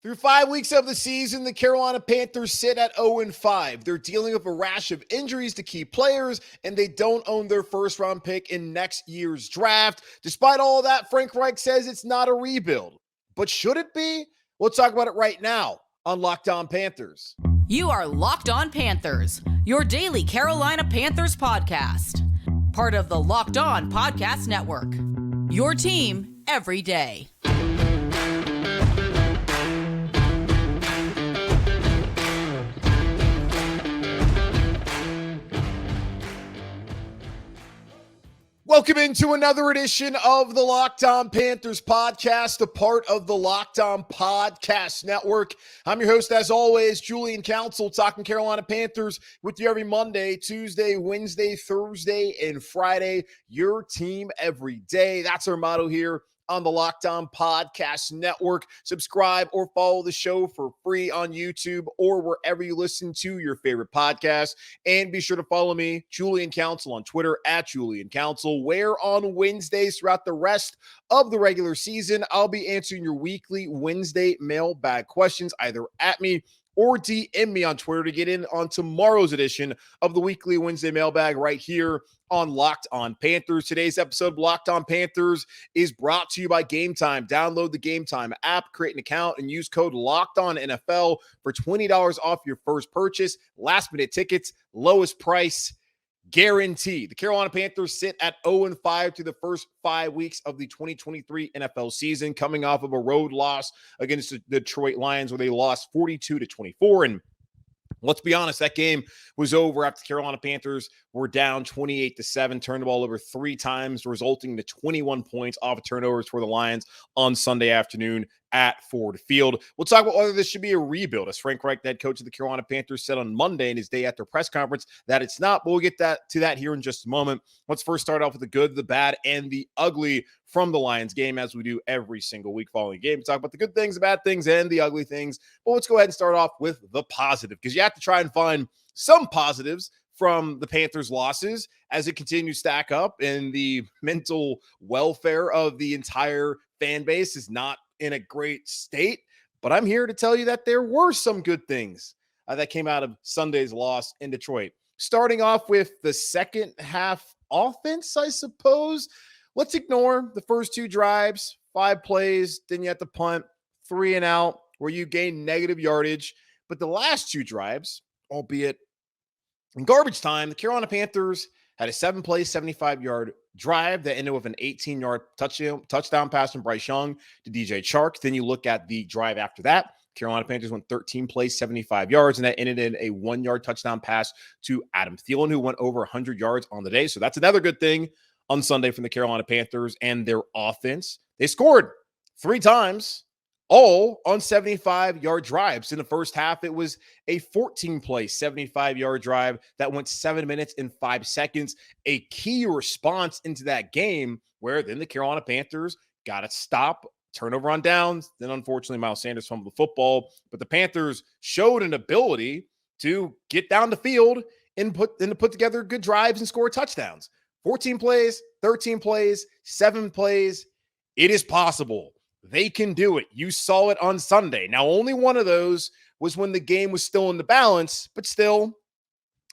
Through 5 weeks of the season, the Carolina Panthers sit at 0-5. They're dealing with a rash of injuries to key players, and they don't own their first-round pick in next year's draft. Despite all of that, Frank Reich says it's not a rebuild. But should it be? We'll talk about it right now on Locked On Panthers. You are Locked On Panthers, your daily Carolina Panthers podcast. Part of the Locked On Podcast Network, your team every day. Welcome into another edition of the Locked On Panthers podcast, a part of the Locked On Podcast Network. I'm your host, as always, Julian Council, talking Carolina Panthers with you every Monday, Tuesday, Wednesday, Thursday, and Friday. Your team every day. That's our motto here on the Locked On Podcast Network. Subscribe or follow the show for free on YouTube or wherever you listen to your favorite podcast. And be sure to follow me, Julian Council, on Twitter at Julian Council, where on Wednesdays throughout the rest of the regular season, I'll be answering your weekly Wednesday mailbag questions either at me or DM me on Twitter to get in on tomorrow's edition of the weekly Wednesday mailbag right here on Locked On Panthers. Today's episode of Locked On Panthers is brought to you by Game Time. Download the Game Time app, create an account, and use code LOCKEDONNFL for $20 off your first purchase. Last-minute tickets, lowest price guaranteed. The Carolina Panthers sit at 0-5 through the first 5 weeks of the 2023 NFL season, coming off of a road loss against the Detroit Lions where they lost 42-24. And let's be honest, that game was over after the Carolina Panthers were down 28-7, turned the ball over 3 times, resulting in 21 points off of turnovers for the Lions on Sunday afternoon at Ford Field. We'll talk about whether this should be a rebuild, as Frank Reich, head coach of the Carolina Panthers, said on Monday in his day after press conference that it's not, but we'll get to that here in just a moment. Let's first start off with the good, the bad, and the ugly from the Lions game, as we do every single week following the game. We talk about the good things, the bad things, and the ugly things. But let's go ahead and start off with the positive, because you have to try and find some positives from the Panthers' losses as it continues to stack up, and the mental welfare of the entire fan base is not in a great state. But I'm here to tell you that there were some good things that came out of Sunday's loss in Detroit. Starting off with the second half offense, I suppose. Let's ignore the first 2 drives, 5 plays, then you have to punt, 3 and out, where you gain negative yardage. But the last 2 drives, albeit in garbage time, the Carolina Panthers had a 7-play, 75-yard drive that ended with an 18-yard touchdown pass from Bryce Young to DJ Chark. Then you look at the drive after that. Carolina Panthers went 13 plays, 75 yards, and that ended in a 1-yard touchdown pass to Adam Thielen, who went over 100 yards on the day. So that's another good thing on Sunday from the Carolina Panthers and their offense. They scored 3 times, all on 75-yard drives. In the first half, it was a 14-play, 75-yard drive that went 7 minutes and 5 seconds. A key response into that game where then the Carolina Panthers got a stop, turnover on downs. Then, unfortunately, Miles Sanders fumbled the football. But the Panthers showed an ability to get down the field and put together good drives and score touchdowns. 14 plays, 13 plays, 7 plays. It is possible. They can do it. You saw it on Sunday. Now, only one of those was when the game was still in the balance, but still,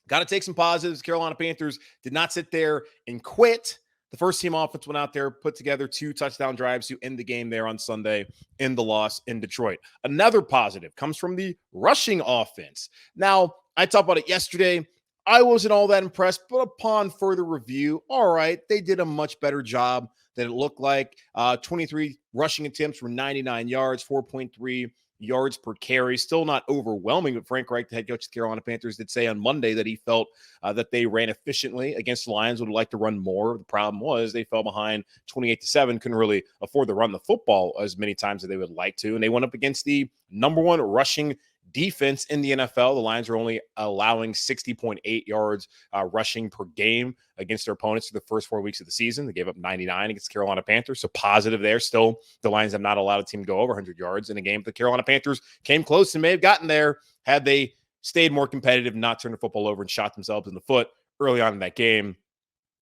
got to take some positives. Carolina Panthers did not sit there and quit. The first team offense went out there, put together 2 touchdown drives to end the game there on Sunday in the loss in Detroit. Another positive comes from the rushing offense. Now, I talked about it yesterday. I wasn't all that impressed, but upon further review, all right, they did a much better job than it looked like. 23 rushing attempts for 99 yards, 4.3 yards per carry. Still not overwhelming, but Frank Reich, the head coach of the Carolina Panthers, did say on Monday that he felt that they ran efficiently against the Lions, would like to run more. The problem was they fell behind 28-7, couldn't really afford to run the football as many times as they would like to, and they went up against the number 1 rushing defense in the NFL. The Lions are only allowing 60.8 yards rushing per game against their opponents for the first 4 weeks of the season. They gave up 99 against the Carolina Panthers, so positive there. Still, the Lions have not allowed a team to go over 100 yards in a game. The Carolina Panthers came close and may have gotten there had they stayed more competitive, not turned the football over and shot themselves in the foot early on in that game.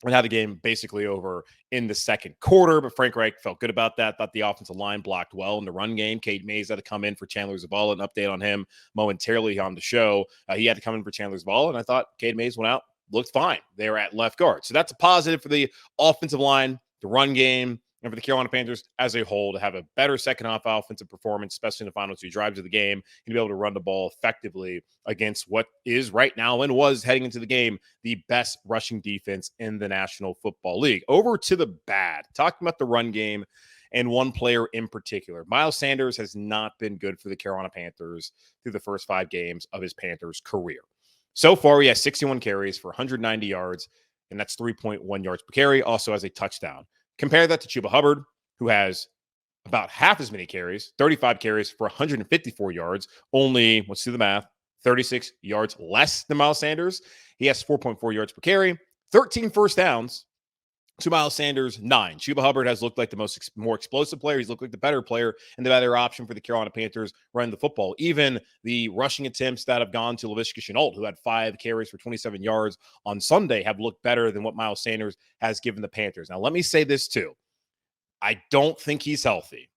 and had the game basically over in the second quarter. But Frank Reich felt good about that. Thought the offensive line blocked well in the run game. Cade Mays had to come in for Chandler Zavala. An update on him momentarily on the show. He had to come in for Chandler Zavala, and I thought Cade Mays went out, looked fine. They were at left guard. So that's a positive for the offensive line, the run game, and for the Carolina Panthers as a whole to have a better second half offensive performance, especially in the final 2 drives of the game, and to be able to run the ball effectively against what is right now and was heading into the game the best rushing defense in the National Football League. Over to the bad, talking about the run game and one player in particular. Miles Sanders has not been good for the Carolina Panthers through the first 5 games of his Panthers career. So far, he has 61 carries for 190 yards, and that's 3.1 yards per carry, also has a touchdown. Compare that to Chuba Hubbard, who has about half as many carries, 35 carries for 154 yards, only, let's do the math, 36 yards less than Miles Sanders. He has 4.4 yards per carry, 13 first downs to Miles Sanders, 9. Chuba Hubbard has looked like the more explosive player. He's looked like the better player and the better option for the Carolina Panthers running the football. Even the rushing attempts that have gone to Laviska Shenault, who had 5 carries for 27 yards on Sunday, have looked better than what Miles Sanders has given the Panthers. Now, let me say this too. I don't think he's healthy.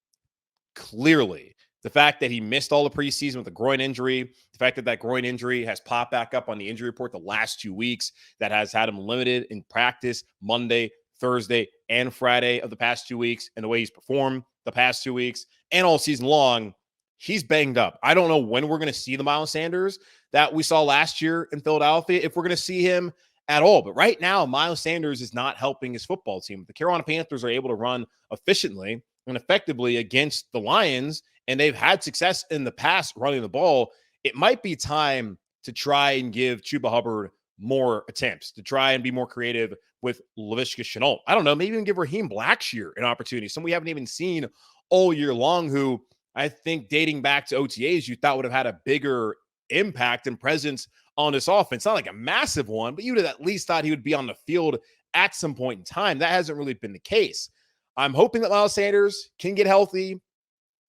Clearly, the fact that he missed all the preseason with a groin injury, the fact that groin injury has popped back up on the injury report the last 2 weeks, that has had him limited in practice Monday, Thursday, and Friday of the past 2 weeks, and the way he's performed the past 2 weeks and all season long, he's banged up. I don't know when we're going to see the Miles Sanders that we saw last year in Philadelphia, if we're going to see him at all. But right now, Miles Sanders is not helping his football team. The Carolina Panthers are able to run efficiently and effectively against the Lions, and they've had success in the past running the ball. It might be time to try and give Chuba Hubbard more attempts, to try and be more creative with Laviska Shenault. I don't know, maybe even give Raheem Blackshear an opportunity, someone we haven't even seen all year long, who I think dating back to OTAs, you thought would have had a bigger impact and presence on this offense. Not like a massive one, but you'd have at least thought he would be on the field at some point in time. That hasn't really been the case. I'm hoping that Miles Sanders can get healthy,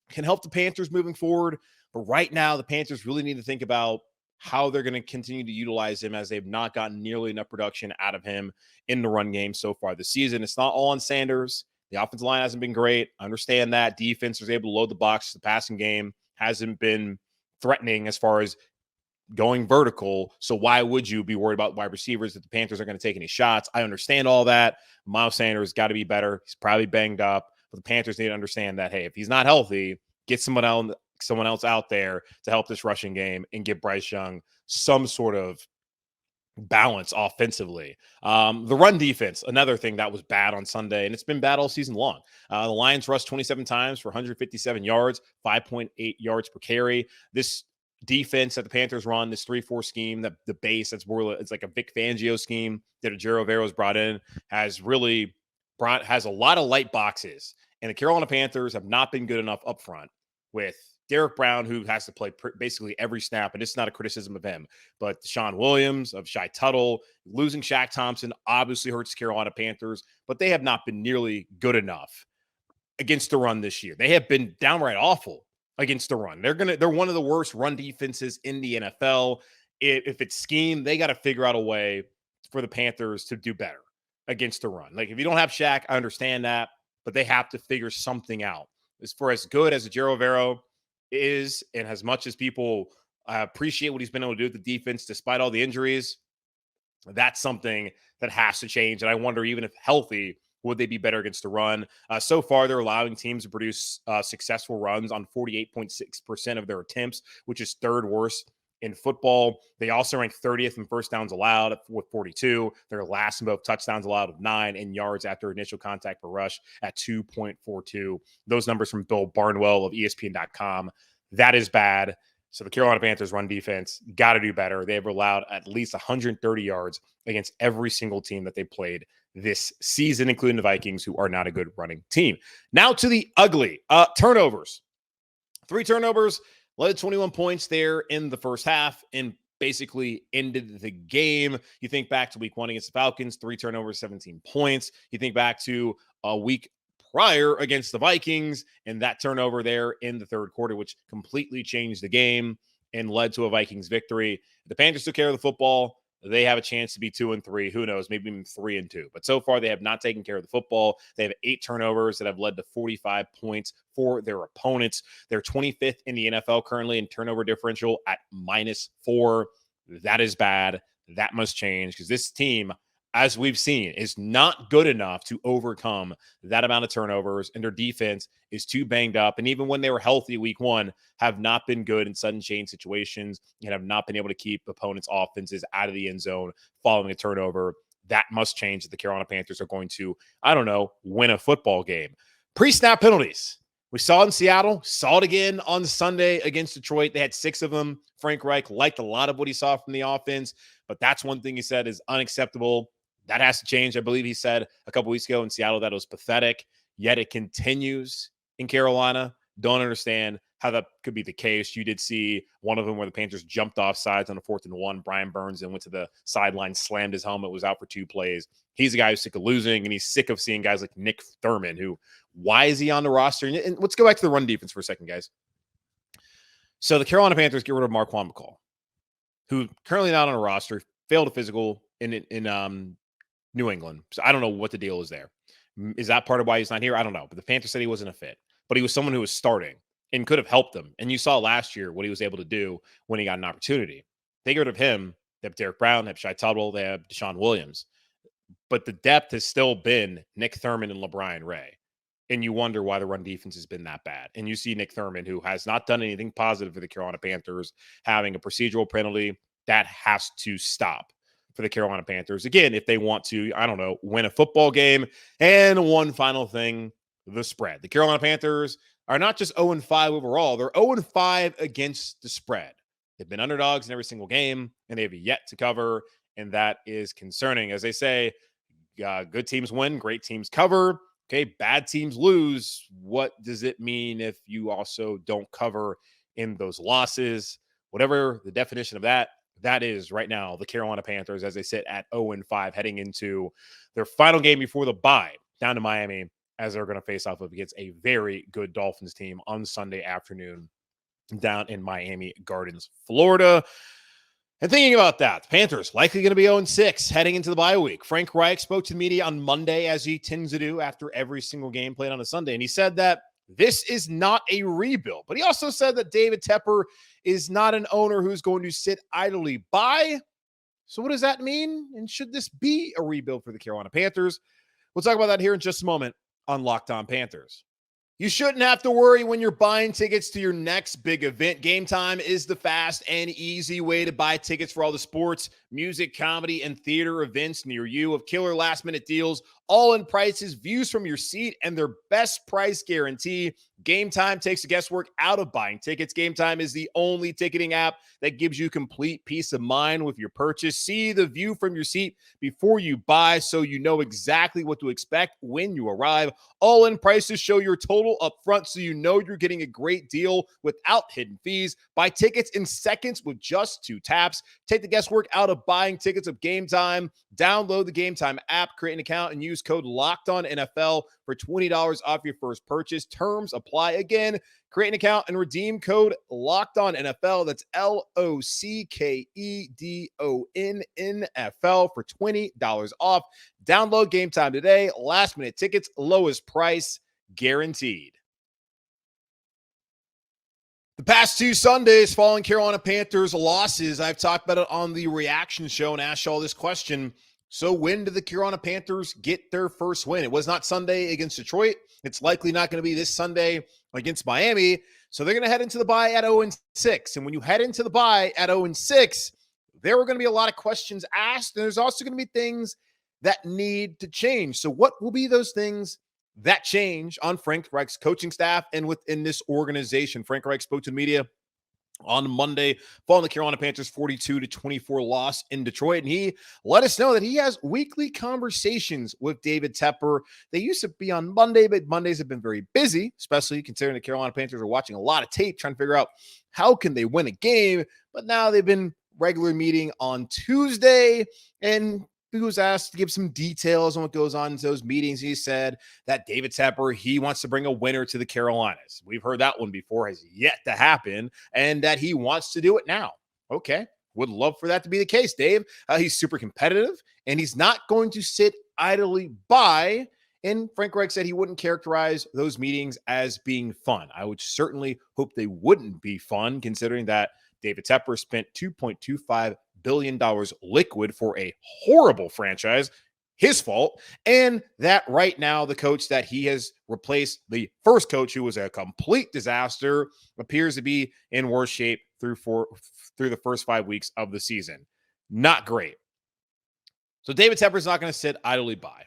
can help the Panthers moving forward. But right now, the Panthers really need to think about how they're going to continue to utilize him, as they've not gotten nearly enough production out of him in the run game so far this season. It's not all on Sanders. The offensive line hasn't been great. I understand that. Defense was able to load the box. The passing game hasn't been threatening as far as going vertical. So why would you be worried about wide receivers that the Panthers are going to take any shots? I understand all that. Miles Sanders got to be better. He's probably banged up. But the Panthers need to understand that, hey, if he's not healthy, get someone else out there to help this rushing game and give Bryce Young some sort of balance offensively. The run defense, another thing that was bad on Sunday, and it's been bad all season long. The Lions rushed 27 times for 157 yards, 5.8 yards per carry. This defense that the Panthers run, this 3-4 scheme, the base, it's like a Vic Fangio scheme that Ejiro Vero's brought in, has a lot of light boxes. And the Carolina Panthers have not been good enough up front with Derek Brown, who has to play basically every snap, and it's not a criticism of him, but Deshaun Williams, of Shai Tuttle, losing Shaq Thompson obviously hurts the Carolina Panthers, but they have not been nearly good enough against the run this year. They have been downright awful against the run. They're one of the worst run defenses in the NFL. If it's scheme, they got to figure out a way for the Panthers to do better against the run. Like, if you don't have Shaq, I understand that, but they have to figure something out. As good as Ejiro Vero is, and as much as people appreciate what he's been able to do with the defense despite all the injuries, that's something that has to change. And I wonder, even if healthy, would they be better against the run? So far, they're allowing teams to produce successful runs on 48.6% of their attempts, which is third worst in football. They also rank 30th in first downs allowed with 42. They're last in both touchdowns allowed with 9 and yards after initial contact per rush at 2.42. Those numbers from Bill Barnwell of ESPN.com. That is bad. So the Carolina Panthers run defense got to do better. They've allowed at least 130 yards against every single team that they played this season, including the Vikings, who are not a good running team. Now to the ugly turnovers. 3 turnovers, led to 21 points there in the first half and basically ended the game. You think back to week 1 against the Falcons, 3 turnovers, 17 points. You think back to a week prior against the Vikings and that turnover there in the third quarter, which completely changed the game and led to a Vikings victory. The Panthers took care of the football. they have a chance to be 2-3. Who knows? Maybe even 3-2. But so far, they have not taken care of the football. They have 8 turnovers that have led to 45 points for their opponents. They're 25th in the NFL currently in turnover differential at -4. That is bad. That must change because this team, as we've seen, is not good enough to overcome that amount of turnovers, and their defense is too banged up. And even when they were healthy week 1, have not been good in sudden change situations and have not been able to keep opponents' offenses out of the end zone following a turnover. That must change if the Carolina Panthers are going to, win a football game. Pre-snap penalties. We saw it in Seattle, saw it again on Sunday against Detroit. They had 6 of them. Frank Reich liked a lot of what he saw from the offense, but that's one thing he said is unacceptable. That has to change. I believe he said a couple weeks ago in Seattle that it was pathetic, yet it continues in Carolina. Don't understand how that could be the case. You did see one of them where the Panthers jumped off sides on a 4th and 1. Brian Burns and went to the sideline, slammed his helmet, was out for 2 plays. He's a guy who's sick of losing, and he's sick of seeing guys like Nick Thurman, who, why is he on the roster? And let's go back to the run defense for a second, guys. So the Carolina Panthers get rid of Marquand McCall, who currently not on a roster, failed a physical in New England. So I don't know what the deal is there. Is that part of why he's not here? I don't know. But the Panthers said he wasn't a fit. But he was someone who was starting and could have helped them. And you saw last year what he was able to do when he got an opportunity. They get rid of him. They have Derek Brown, they have Shai Tuttle, they have Deshaun Williams. But the depth has still been Nick Thurman and LeBron Ray. And you wonder why the run defense has been that bad. And you see Nick Thurman, who has not done anything positive for the Carolina Panthers, having a procedural penalty. That has to stop for the Carolina Panthers. Again, if they want to, win a football game. And one final thing, the spread. The Carolina Panthers are not just 0-5 overall. They're 0-5 against the spread. They've been underdogs in every single game, and they have yet to cover, and that is concerning. As they say, good teams win, great teams cover. Okay, bad teams lose. What does it mean if you also don't cover in those losses? Whatever the definition of that is right now the Carolina Panthers as they sit at 0-5 heading into their final game before the bye down to Miami, as they're going to face off against a very good Dolphins team on Sunday afternoon down in Miami Gardens, Florida. And thinking about that, the Panthers likely going to be 0-6 heading into the bye week. Frank Reich spoke to the media on Monday, as he tends to do after every single game played on a Sunday. And he said that this is not a rebuild. But he also said that David Tepper is not an owner who's going to sit idly by. So what does that mean? And should this be a rebuild for the Carolina Panthers? We'll talk about that here in just a moment on Locked On Panthers. You shouldn't have to worry when you're buying tickets to your next big event. Game Time is the fast and easy way to buy tickets for all the sports, music, comedy, and theater events near you. Of killer last-minute deals, all-in prices, views from your seat, and their best price guarantee. Game Time takes the guesswork out of buying tickets. Game Time is the only ticketing app that gives you complete peace of mind with your purchase. See the view from your seat before you buy so you know exactly what to expect when you arrive. All-in prices show your total up front so you know you're getting a great deal without hidden fees. Buy tickets in seconds with just 2 taps. Take the guesswork out of buying tickets of Game Time. Download the Game Time app, create an account, and use code LOCKEDONNFL for $20 off your first purchase. Terms apply. Again, create an account and redeem code LOCKEDONNFL. That's LOCKEDONNFL for $20 off. Download Game Time today. Last minute tickets, lowest price guaranteed. The past 2 Sundays following Carolina Panthers losses, I've talked about it on the reaction show and asked y'all this question. So when do the Carolina Panthers get their first win? It was not Sunday against Detroit. It's likely not going to be this Sunday against Miami. So they're going to head into the bye at 0-6. And when you head into the bye at 0-6, there are going to be a lot of questions asked. And there's also going to be things that need to change. So what will be those things that change on Frank Reich's coaching staff and within this organization? Frank Reich spoke to the media on Monday following the Carolina Panthers 42-24 loss in Detroit. And he let us know that he has weekly conversations with David Tepper. They used to be on Monday, but Mondays have been very busy, especially considering the Carolina Panthers are watching a lot of tape, trying to figure out how can they win a game. But now they've been regular meeting on Tuesday, and he was asked to give some details on what goes on in those meetings. He said that David Tepper, he wants to bring a winner to the Carolinas. We've heard that one before, has yet to happen, and that he wants to do it now. Okay, would love for that to be the case, Dave. He's super competitive, and he's not going to sit idly by. And Frank Reich said he wouldn't characterize those meetings as being fun. I would certainly hope they wouldn't be fun, considering that David Tepper spent $2.25 billion liquid for a horrible franchise, his fault, and that right now the coach that he has replaced, the first coach who was a complete disaster, appears to be in worse shape through the first 5 weeks of the season. Not great. So David Tepper's not going to sit idly by.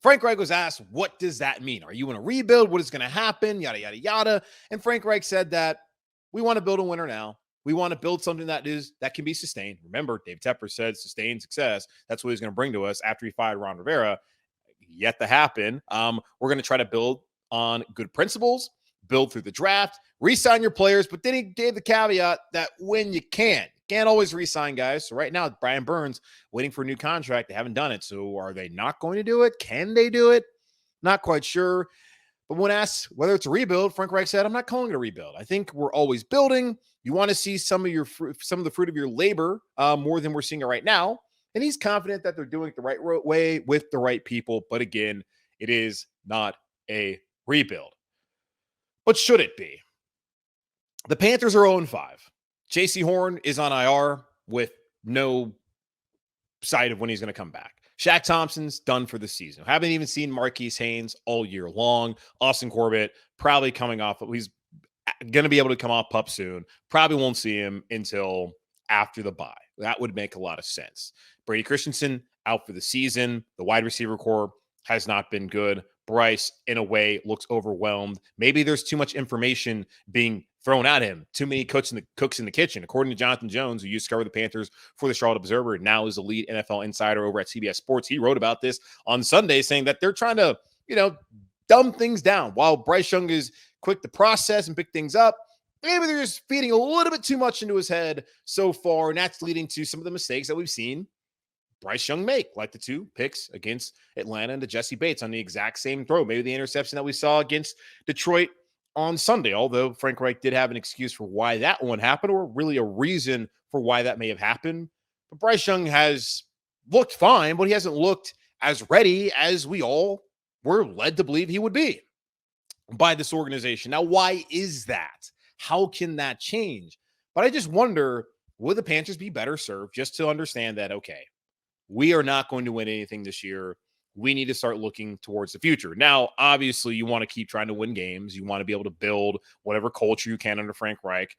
Frank Reich was asked, what does that mean? Are you in a rebuild? What is going to happen? Yada, yada, yada. And Frank Reich said that we want to build a winner now. We want to build something that can be sustained. Remember, David Tepper said sustained success. That's what he's going to bring to us after he fired Ron Rivera. Yet to happen. We're going to try to build on good principles, build through the draft, re-sign your players. But then he gave the caveat that when you can't always re-sign guys. So right now, Brian Burns waiting for a new contract. They haven't done it. So are they not going to do it? Can they do it? Not quite sure. But when asked whether it's a rebuild, Frank Reich said, I'm not calling it a rebuild. I think we're always building. You want to see some of the fruit of your labor more than we're seeing it right now. And he's confident that they're doing it the right way with the right people. But again, it is not a rebuild. But should it be? The Panthers are 0-5. J.C. Horn is on IR with no sight of when he's going to come back. Shaq Thompson's done for the season. Haven't even seen Marquise Haynes all year long. Austin Corbett probably coming off. He's going to be able to come off PUP soon. Probably won't see him until after the bye. That would make a lot of sense. Brady Christensen out for the season. The wide receiver core has not been good. Bryce, in a way, looks overwhelmed. Maybe there's too much information being thrown at him. Too many cooks in the kitchen. According to Jonathan Jones, who used to cover the Panthers for the Charlotte Observer, and now is the lead NFL insider over at CBS Sports. He wrote about this on Sunday, saying that they're trying to, dumb things down. While Bryce Young is quick to process and pick things up, maybe they're just feeding a little bit too much into his head so far, and that's leading to some of the mistakes that we've seen Bryce Young make, like the 2 picks against Atlanta and to Jesse Bates on the exact same throw. Maybe the interception that we saw against Detroit on Sunday, although Frank Reich did have an excuse for why that one happened, or really a reason for why that may have happened. But Bryce Young has looked fine, but he hasn't looked as ready as we all were led to believe he would be by this organization. Now, why is that? How can that change? But I just wonder, would the Panthers be better served just to understand that, okay, we are not going to win anything this year. We need to start looking towards the future. Now, obviously, you want to keep trying to win games. You want to be able to build whatever culture you can under Frank Reich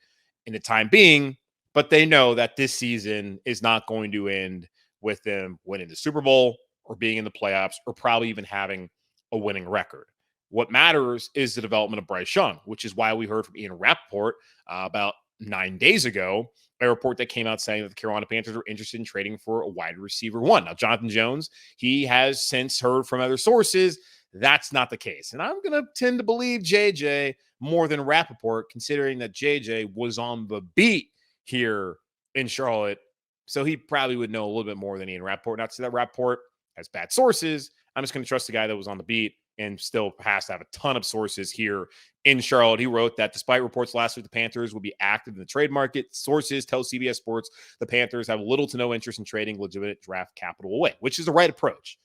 in the time being, but they know that this season is not going to end with them winning the Super Bowl or being in the playoffs or probably even having a winning record. What matters is the development of Bryce Young, which is why we heard from Ian Rappaport about 9 days ago, a report that came out saying that the Carolina Panthers are interested in trading for a wide receiver 1. Now, Jonathan Jones, he has since heard from other sources that's not the case. And I'm going to tend to believe JJ more than Rappaport, considering that JJ was on the beat here in Charlotte. So he probably would know a little bit more than Ian Rappaport. Not to say that Rappaport has bad sources. I'm just going to trust the guy that was on the beat and still has to have a ton of sources here in Charlotte. He wrote that despite reports last week the Panthers will be active in the trade market, sources tell CBS Sports the Panthers have little to no interest in trading legitimate draft capital away, which is the right approach.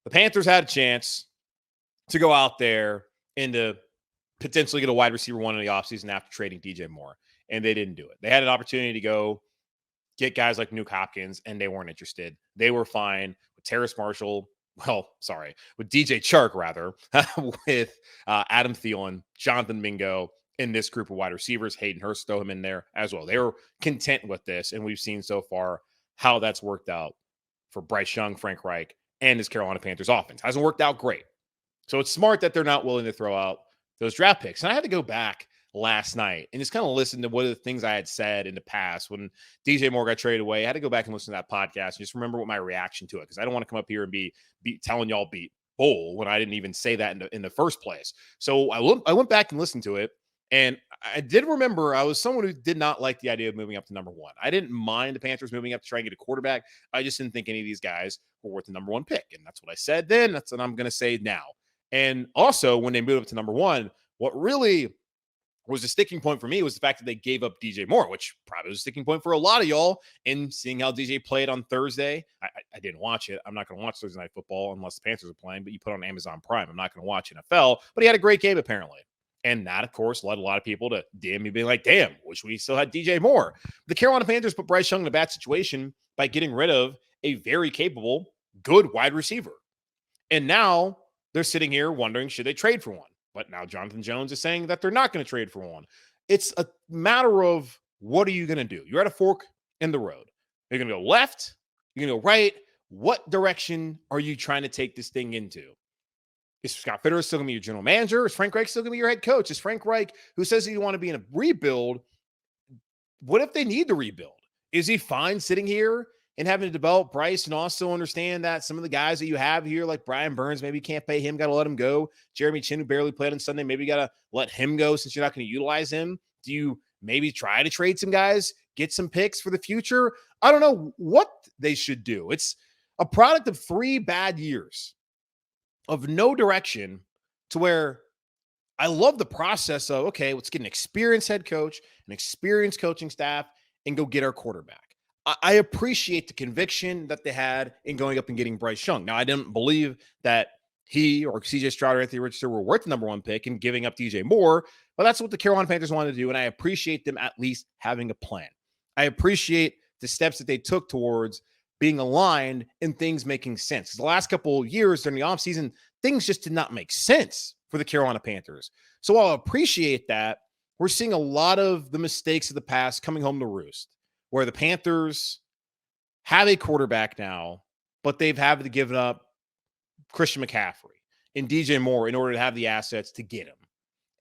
The Panthers had a chance to go out there and to potentially get a wide receiver 1 in the offseason after trading DJ Moore, and they didn't do it. They had an opportunity to go get guys like Nuke Hopkins, and they weren't interested. They were fine with Terrace Marshall, with DJ Chark, rather, with Adam Thielen, Jonathan Mingo, in this group of wide receivers. Hayden Hurst, throw him in there as well. They were content with this, and we've seen so far how that's worked out for Bryce Young, Frank Reich, and his Carolina Panthers offense. Hasn't worked out great. So it's smart that they're not willing to throw out those draft picks. And I had to go back last night and just kind of listen to what are the things I had said in the past when DJ Moore got traded away. I had to go back and listen to that podcast and just remember what my reaction to it, because I don't want to come up here and be telling y'all beat Bull when I didn't even say that in the first place. So I went back and listened to it, and I did remember I was someone who did not like the idea of moving up to number 1. I didn't mind the Panthers moving up to try and get a quarterback. I just didn't think any of these guys were worth the number 1 pick, and that's what I said then. That's what I'm going to say now. And also, when they moved up to number 1, what really was the sticking point for me was the fact that they gave up DJ Moore, which probably was a sticking point for a lot of y'all in seeing how DJ played on Thursday. I didn't watch it. I'm not going to watch Thursday Night Football unless the Panthers are playing, but you put on Amazon Prime. I'm not going to watch NFL, but he had a great game apparently. And that, of course, led a lot of people to DM me being like, damn, wish we still had DJ Moore. The Carolina Panthers put Bryce Young in a bad situation by getting rid of a very capable, good wide receiver. And now they're sitting here wondering, should they trade for one? But now Jonathan Jones is saying that they're not going to trade for one. It's a matter of what are you going to do? You're at a fork in the road. You're going to go left. You're going to go right. What direction are you trying to take this thing into? Is Scott Fitterer still going to be your general manager? Is Frank Reich still going to be your head coach? Is Frank Reich, who says you want to be in a rebuild, what if they need to rebuild? Is he fine sitting here and having to develop Bryce and also understand that some of the guys that you have here, like Brian Burns, maybe you can't pay him, got to let him go. Jeremy Chin, who barely played on Sunday, maybe you got to let him go since you're not going to utilize him. Do you maybe try to trade some guys, get some picks for the future? I don't know what they should do. It's a product of 3 bad years of no direction to where I love the process of, okay, let's get an experienced head coach, an experienced coaching staff, and go get our quarterback. I appreciate the conviction that they had in going up and getting Bryce Young. Now, I didn't believe that he or CJ Stroud or Anthony Richardson were worth the number 1 pick and giving up DJ Moore, but that's what the Carolina Panthers wanted to do, and I appreciate them at least having a plan. I appreciate the steps that they took towards being aligned and things making sense. The last couple of years during the offseason, things just did not make sense for the Carolina Panthers. So while I appreciate that, we're seeing a lot of the mistakes of the past coming home to roost, where the Panthers have a quarterback now, but they've had to give up Christian McCaffrey and DJ Moore in order to have the assets to get him.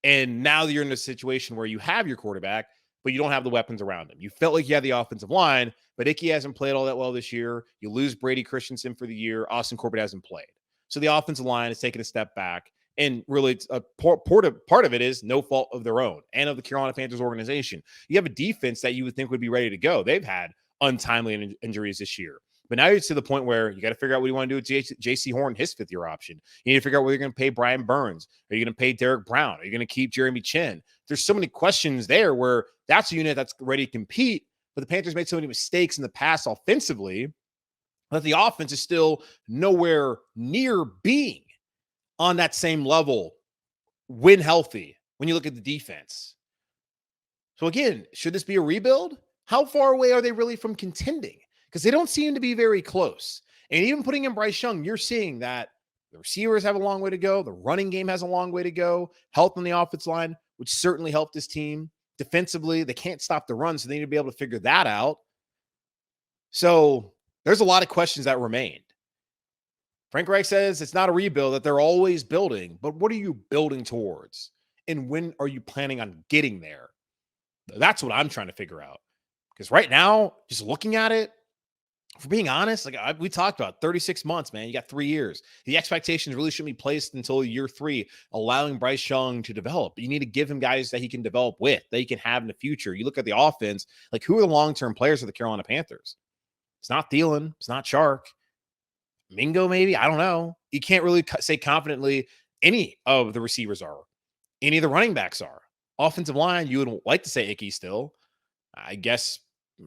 And now you're in a situation where you have your quarterback, but you don't have the weapons around him. You felt like you had the offensive line, but Icky hasn't played all that well this year. You lose Brady Christensen for the year. Austin Corbett hasn't played. So the offensive line has taken a step back. And really, a part of it is no fault of their own and of the Carolina Panthers organization. You have a defense that you would think would be ready to go. They've had untimely injuries this year. But now you're to the point where you got to figure out what you want to do with J.C. Horn, his 5th-year option. You need to figure out whether you're going to pay Brian Burns. Are you going to pay Derek Brown? Are you going to keep Jeremy Chin? There's so many questions there where that's a unit that's ready to compete. But the Panthers made so many mistakes in the past offensively that the offense is still nowhere near being on that same level when healthy, when you look at the defense. So again, should this be a rebuild? How far away are they really from contending? Because they don't seem to be very close. And even putting in Bryce Young, you're seeing that the receivers have a long way to go. The running game has a long way to go. Health on the offensive line would certainly help this team. Defensively, they can't stop the run, so they need to be able to figure that out. So there's a lot of questions that remain. Frank Reich says it's not a rebuild, that they're always building, but what are you building towards? And when are you planning on getting there? That's what I'm trying to figure out. Because right now, just looking at it, for being honest, like we talked about 36 months, man, you got 3 years. The expectations really shouldn't be placed until year 3, allowing Bryce Young to develop. You need to give him guys that he can develop with, that he can have in the future. You look at the offense, like who are the long-term players of the Carolina Panthers? It's not Thielen. It's not Chark. Mingo, maybe? I don't know. You can't really say confidently any of the receivers are. Any of the running backs are. Offensive line, you would like to say Icky still. I guess,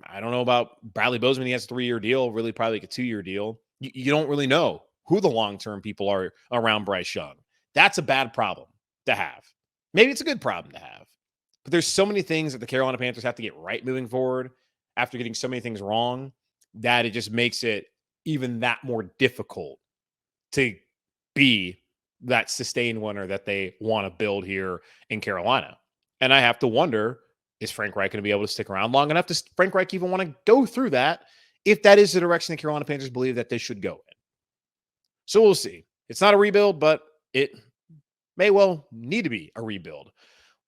I don't know about Bradley Bozeman. He has a 3-year deal, really probably like a 2-year deal. You don't really know who the long-term people are around Bryce Young. That's a bad problem to have. Maybe it's a good problem to have. But there's so many things that the Carolina Panthers have to get right moving forward after getting so many things wrong that it just makes it even that more difficult to be that sustained winner that they want to build here in Carolina. And I have to wonder, is Frank Reich going to be able to stick around long enough? Does Frank Reich even want to go through that if that is the direction the Carolina Panthers believe that they should go in? So we'll see. It's not a rebuild, but it may well need to be a rebuild.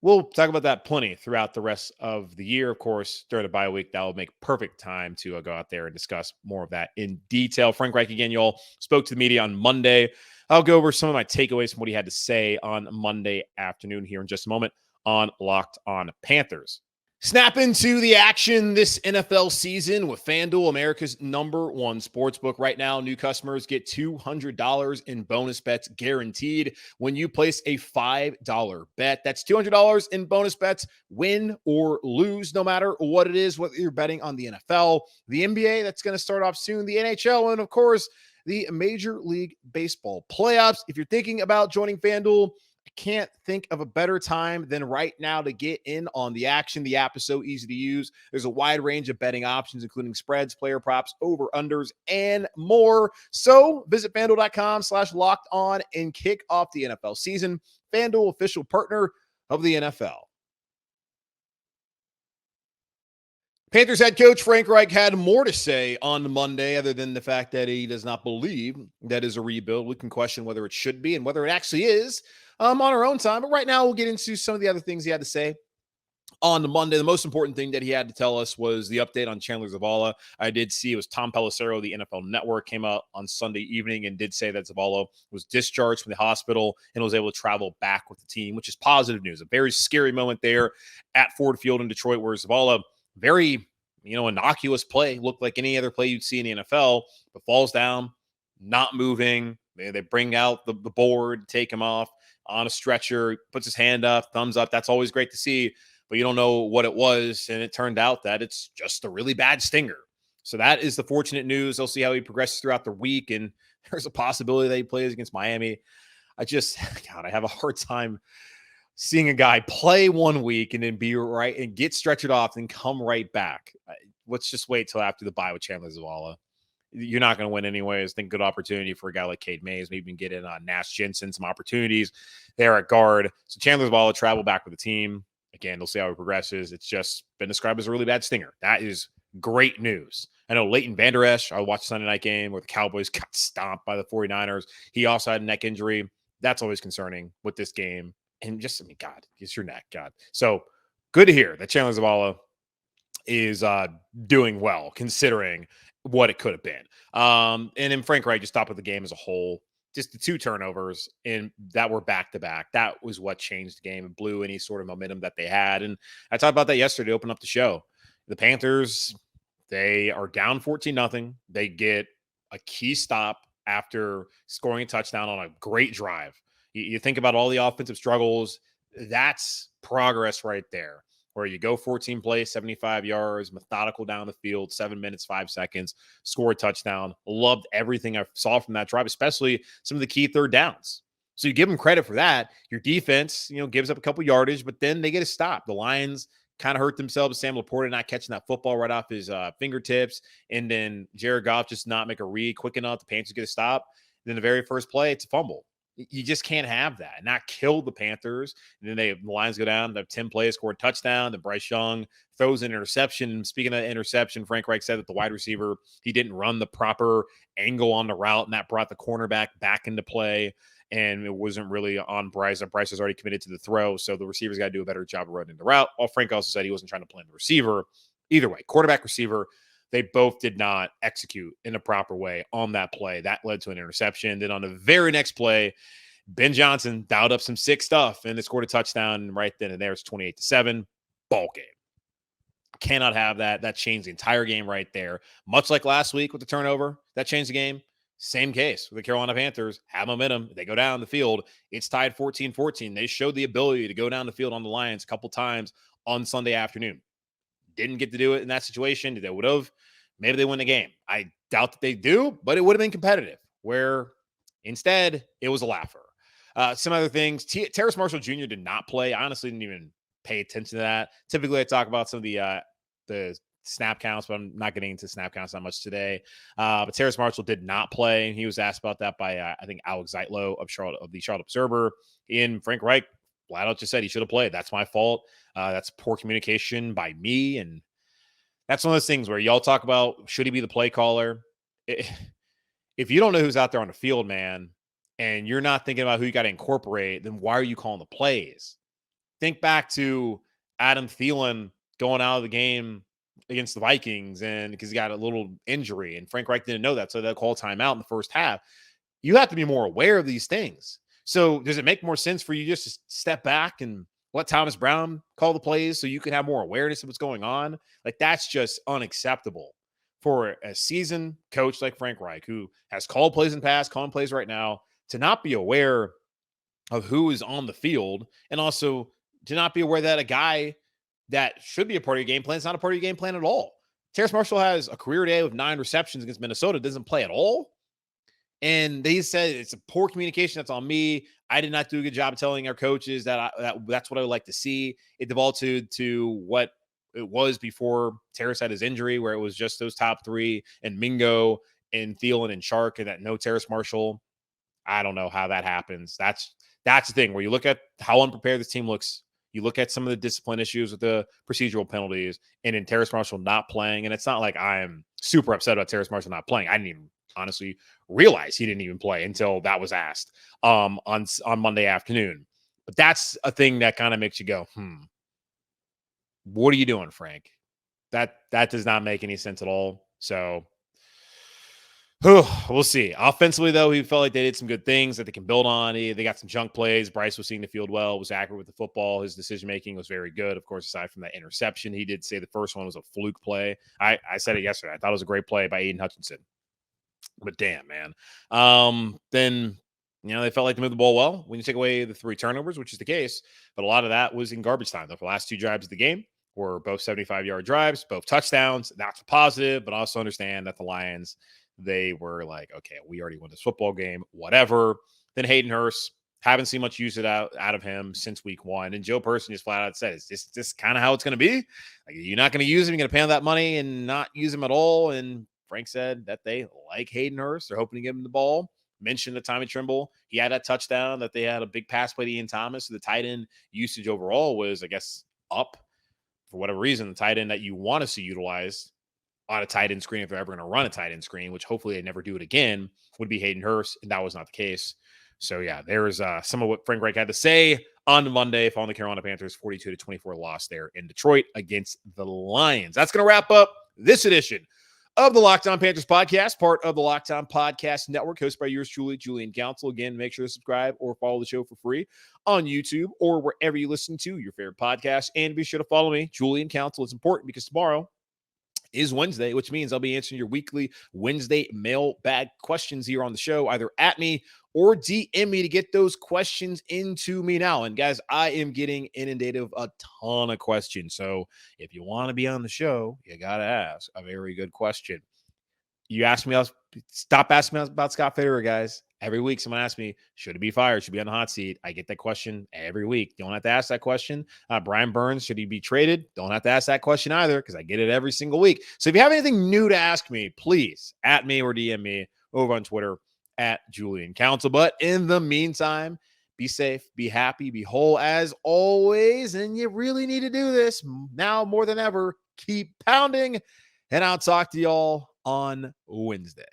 We'll talk about that plenty throughout the rest of the year. Of course, during the bye week, that will make perfect time to go out there and discuss more of that in detail. Frank Reich, again, y'all spoke to the media on Monday. I'll go over some of my takeaways from what he had to say on Monday afternoon here in just a moment on Locked On Panthers. Snap into the action this NFL season with FanDuel, America's #1 sportsbook. Right now, new customers get $200 in bonus bets guaranteed when you place a $5 bet. That's $200 in bonus bets, win or lose, no matter what it is, whether you're betting on the NFL, the NBA, that's going to start off soon, the NHL, and of course, the Major League Baseball playoffs. If you're thinking about joining FanDuel, I can't think of a better time than right now to get in on the action. The app is so easy to use. There's a wide range of betting options, including spreads, player props, over-unders, and more. So visit FanDuel.com/locked on and kick off the NFL season. FanDuel, official partner of the NFL. Panthers head coach Frank Reich had more to say on Monday, other than the fact that he does not believe that is a rebuild. We can question whether it should be and whether it actually is on our own time. But right now, we'll get into some of the other things he had to say on the Monday. The most important thing that he had to tell us was the update on Chandler Zavala. I did see it was Tom Pelissero, the NFL Network, came out on Sunday evening and did say that Zavala was discharged from the hospital and was able to travel back with the team, which is positive news. A very scary moment there at Ford Field in Detroit, where Zavala, very, innocuous play, looked like any other play you'd see in the NFL, but falls down, not moving. They bring out the board, take him off on a stretcher, puts his hand up, thumbs up. That's always great to see, but you don't know what it was. And it turned out that it's just a really bad stinger. So that is the fortunate news. They'll see how he progresses throughout the week. And there's a possibility that he plays against Miami. I have a hard time seeing a guy play 1 week and then be right and get stretchered off and come right back. Let's just wait till after the bye with Chandler Zavala. You're not going to win anyways. I think good opportunity for a guy like Cade Mays. Maybe even get in on Nash Jensen, some opportunities there at guard. So Chandler Zavala travel back with the team. Again, they'll see how he progresses. It's just been described as a really bad stinger. That is great news. I know Leighton Vander Esch, I watched the Sunday night game where the Cowboys got stomped by the 49ers. He also had a neck injury. That's always concerning with this game. And just, God, it's your neck, God. So good to hear that Chandler Zavala is doing well, considering what it could have been. And then Frank Reich just stopped with the game as a whole. Just the 2 turnovers and that were back-to-back. That was what changed the game and blew any sort of momentum that they had. And I talked about that yesterday to open up the show. The Panthers, they are down 14-0. They get a key stop after scoring a touchdown on a great drive. You think about all the offensive struggles, that's progress right there, where you go 14 plays, 75 yards, methodical down the field, 7 minutes, 5 seconds, score a touchdown. Loved everything I saw from that drive, especially some of the key third downs. So you give them credit for that. Your defense, gives up a couple yardage, but then they get a stop. The Lions kind of hurt themselves. Sam Laporta not catching that football right off his fingertips, and then Jared Goff just not make a read quick enough. The Panthers get a stop. Then the very first play, it's a fumble. You just can't have that and not kill the Panthers. And then the Lions go down. They have 10 plays, score a touchdown. Then Bryce Young throws an interception. Speaking of interception, Frank Reich said that the wide receiver, he didn't run the proper angle on the route, and that brought the cornerback back into play. And it wasn't really on Bryce. Bryce was already committed to the throw, so the receivers got to do a better job of running the route. Well, Frank also said he wasn't trying to blame the receiver. Either way, quarterback, receiver, they both did not execute in a proper way on that play. That led to an interception. Then on the very next play, Ben Johnson dialed up some sick stuff and they scored a touchdown right then and there. It's 28-7. Ball game. Cannot have that. That changed the entire game right there. Much like last week with the turnover, that changed the game. Same case with the Carolina Panthers. Have momentum. They go down the field. It's tied 14-14. They showed the ability to go down the field on the Lions a couple times on Sunday afternoon. Didn't get to do it in that situation. They would have. Maybe they win the game. I doubt that they do, but it would have been competitive, where instead it was a laugher. Some other things. Terrace Marshall Jr. did not play. I honestly didn't even pay attention to that. Typically, I talk about some of the snap counts, but I'm not getting into snap counts that much today. But Terrace Marshall did not play, and he was asked about that by I think Alex Zeitlo of the Charlotte Observer. And Frank Reich flat out just said he should have played. That's my fault. That's poor communication by me, and that's one of those things where y'all talk about should he be the play caller. If you don't know who's out there on the field, man, and you're not thinking about who you got to incorporate, then why are you calling the plays? Think back to Adam Thielen going out of the game against the Vikings, and because he got a little injury, and Frank Reich didn't know that, so they'll call timeout in the first half. You have to be more aware of these things. So does it make more sense for you just to step back and let Thomas Brown call the plays so you can have more awareness of what's going on. Like, that's just unacceptable for a seasoned coach like Frank Reich, who has called plays in the past, calling plays right now, to not be aware of who is on the field, and also to not be aware that a guy that should be a part of your game plan is not a part of your game plan at all. Terrace Marshall has a career day with 9 receptions against Minnesota, doesn't play at all. And they said it's a poor communication. That's on me. I did not do a good job of telling our coaches that that's what I would like to see. It devolved to what it was before Terrace had his injury, where it was just those top 3 and Mingo and Thielen and Chark, and that no Terrace Marshall. I don't know how that happens. That's the thing where you look at how unprepared this team looks. You look at some of the discipline issues with the procedural penalties, and in Terrace Marshall not playing. And it's not like I am super upset about Terrace Marshall not playing. I didn't even honestly realize he didn't even play until that was asked on Monday afternoon. But that's a thing that kind of makes you go, what are you doing, Frank? That does not make any sense at all. So we'll see. Offensively, though, he felt like they did some good things that they can build on. They got some junk plays. Bryce was seeing the field well, was accurate with the football. His decision-making was very good. Of course, aside from that interception, he did say the first one was a fluke play. I said it yesterday. I thought it was a great play by Aiden Hutchinson. But damn, man. Then, they felt like they moved the ball well when you take away the 3 turnovers, which is the case. But a lot of that was in garbage time. The last 2 drives of the game were both 75-yard drives, both touchdowns. That's a positive, but also understand that the Lions – they were like, okay, we already won this football game, whatever. Then Hayden Hurst, haven't seen much use out of him since week 1. And Joe Person just flat out said, is this kind of how it's going to be? Like, you're not going to use him. You're going to pay him that money and not use him at all. And Frank said that they like Hayden Hurst. They're hoping to give him the ball. Mentioned that Tommy Trimble, he had that touchdown, that they had a big pass play to Ian Thomas. So the tight end usage overall was, I guess, up for whatever reason. The tight end that you want to see utilized on a tight end screen, if they're ever going to run a tight end screen, which hopefully they never do it again, would be Hayden Hurst, and that was not the case. So, yeah, there's some of what Frank Reich had to say on Monday following the Carolina Panthers 42-24 loss there in Detroit against the Lions. That's going to wrap up this edition of the Locked On Panthers podcast, part of the Locked On Podcast Network, hosted by yours truly, Julian Council. Again, make sure to subscribe or follow the show for free on YouTube or wherever you listen to your favorite podcast. And be sure to follow me, Julian Council. It's important because tomorrow is Wednesday, which means I'll be answering your weekly Wednesday mailbag questions here on the show, either at me or DM me to get those questions into me now. And guys, I am getting inundated with a ton of questions. So if you want to be on the show, you got to ask a very good question. You ask me, stop asking me about Scott Fitterer, guys. Every week, someone asks me, should he be fired? Should he be on the hot seat? I get that question every week. Don't have to ask that question. Brian Burns, should he be traded? Don't have to ask that question either, because I get it every single week. So if you have anything new to ask me, please at me or DM me over on Twitter at Julian Council. But in the meantime, be safe, be happy, be whole as always. And you really need to do this now more than ever. Keep pounding. And I'll talk to y'all on Wednesday.